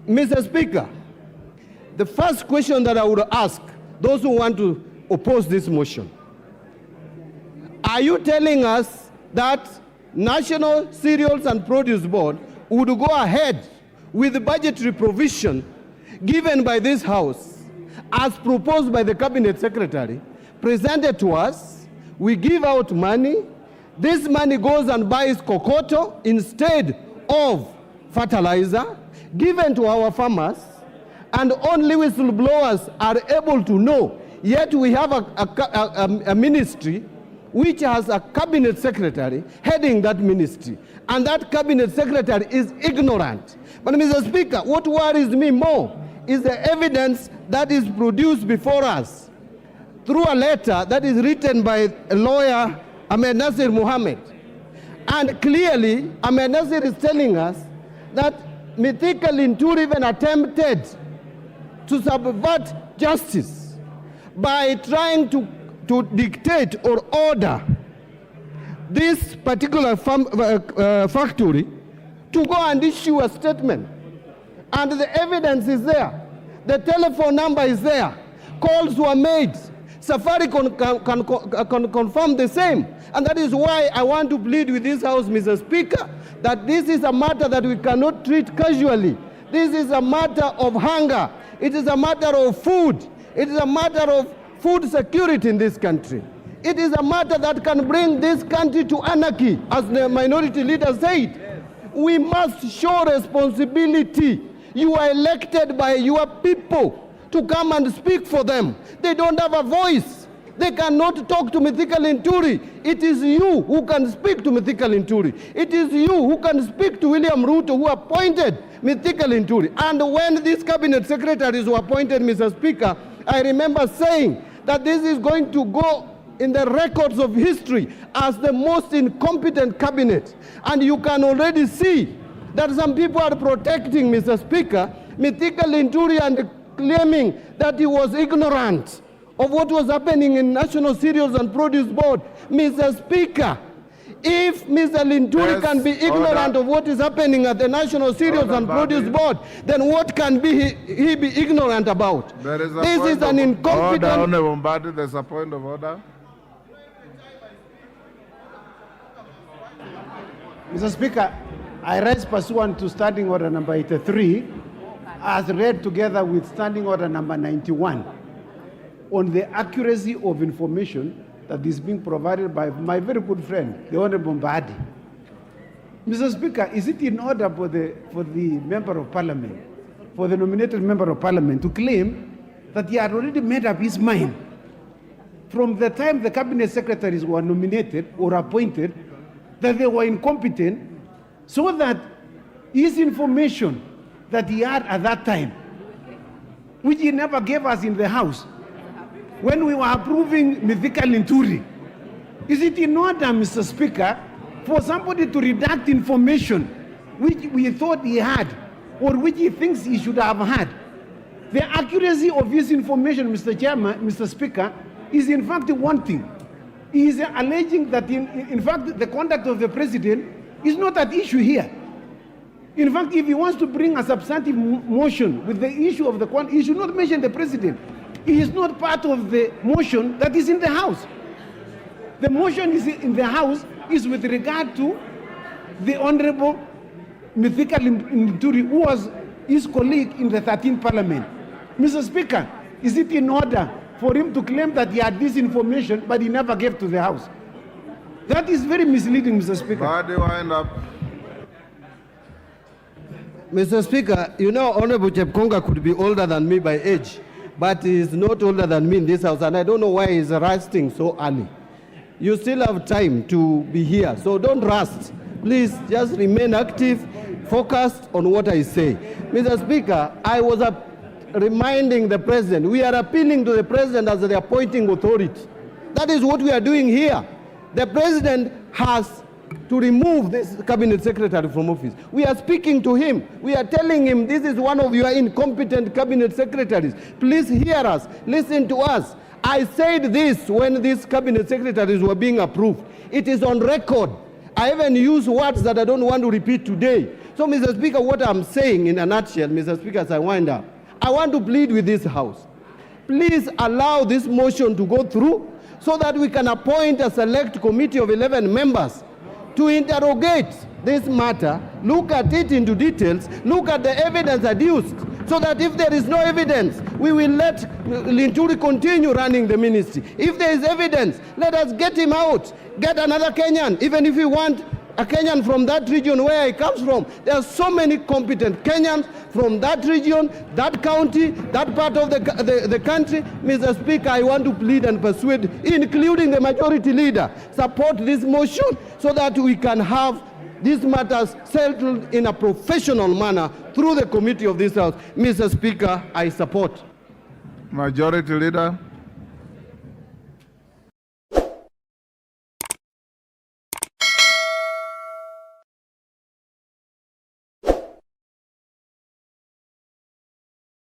Mr. Speaker, the first question that I would ask those who want to oppose this motion, are you telling us that National Cereals and Produce Board would go ahead with the budgetary provision given by this House as proposed by the Cabinet Secretary, presented to us? We give out money. This money goes and buys cocoa instead of fertilizer, given to our farmers, and only whistleblowers are able to know. Yet we have a ministry which has a cabinet secretary heading that ministry, and that cabinet secretary is ignorant. But Mr. Speaker, what worries me more is the evidence that is produced before us through a letter that is written by a lawyer, Ahmed Nasir Mohammed. And clearly, Ahmed Nasir is telling us that Mithika Linturi even attempted to subvert justice by trying to dictate or order this particular factory to go and issue a statement. And the evidence is there. The telephone number is there. Calls were made. Safaricom can confirm the same. And that is why I want to plead with this House, Mr. Speaker, that this is a matter that we cannot treat casually. This is a matter of hunger. It is a matter of food. It is a matter of food security in this country. It is a matter that can bring this country to anarchy, as the minority leader said. We must show responsibility. You are elected by your people to come and speak for them. They don't have a voice. They cannot talk to Mithika Linturi. It is you who can speak to Mithika Linturi. It is you who can speak to William Ruto, who appointed Mithika Linturi. And when these cabinet secretaries were appointed, Mr. Speaker, I remember saying that this is going to go in the records of history as the most incompetent cabinet. And you can already see that some people are protecting, Mr. Speaker, Mithika Linturi and claiming that he was ignorant of what was happening in National Cereals and Produce Board. Mr. Speaker, if Mr. Linturi can be ignorant of what is happening at the National Cereals and Produce Board, then what can he be ignorant about? This is an incompetent... Honorable Mbadi, there's a point of order. Mr. Speaker, I rise pursuant to Standing Order number 83, as read together with Standing Order number 91, on the accuracy of information that is being provided by my very good friend, the Honorable Mbadi. Mr. Speaker, is it in order for the Member of Parliament, for the nominated Member of Parliament to claim that he had already made up his mind from the time the Cabinet Secretaries were nominated or appointed that they were incompetent, so that his information that he had at that time, which he never gave us in the House, when we were approving Mithika Linturi, is it in order, Mr. Speaker, for somebody to redact information which we thought he had or which he thinks he should have had? The accuracy of his information, Mr. Chairman, Mr. Speaker, is in fact one thing. He is alleging that in fact the conduct of the president is not at issue here. In fact, if he wants to bring a substantive motion with the issue of the conduct, he should not mention the president. He is not part of the motion that is in the House. The motion is in the House is with regard to the Honorable Mithika Linturi, who was his colleague in the 13th Parliament. Mr. Speaker, is it in order for him to claim that he had this information but he never gave to the House? That is very misleading, Mr. Speaker. Wind up. Mr. Speaker, you know, Honorable Chepkonga could be older than me by age, but he is not older than me in this House, and I don't know why he's resting so early. You still have time to be here, so don't rust. Please just remain active, focused on what I say. Mr. Speaker, I was reminding the President, we are appealing to the President as the appointing authority. That is what we are doing here. The President has to remove this cabinet secretary from office. We are speaking to him. We are telling him this is one of your incompetent cabinet secretaries. Please hear us. Listen to us. I said this when these cabinet secretaries were being approved. It is on record. I even use words that I don't want to repeat today. So, Mr. Speaker, what I'm saying in a nutshell, Mr. Speaker, as I wind up, I want to plead with this House. Please allow this motion to go through so that we can appoint a select committee of 11 members to interrogate this matter, look at it into details, look at the evidence adduced, so that if there is no evidence, we will let Linturi continue running the ministry. If there is evidence, let us get him out, get another Kenyan, even if we want a Kenyan from that region where he comes from. There are so many competent Kenyans from that region, that county, that part of the country. Mr. Speaker, I want to plead and persuade, including the majority leader, support this motion so that we can have these matters settled in a professional manner through the committee of this House. Mr. Speaker, I support. Majority Leader.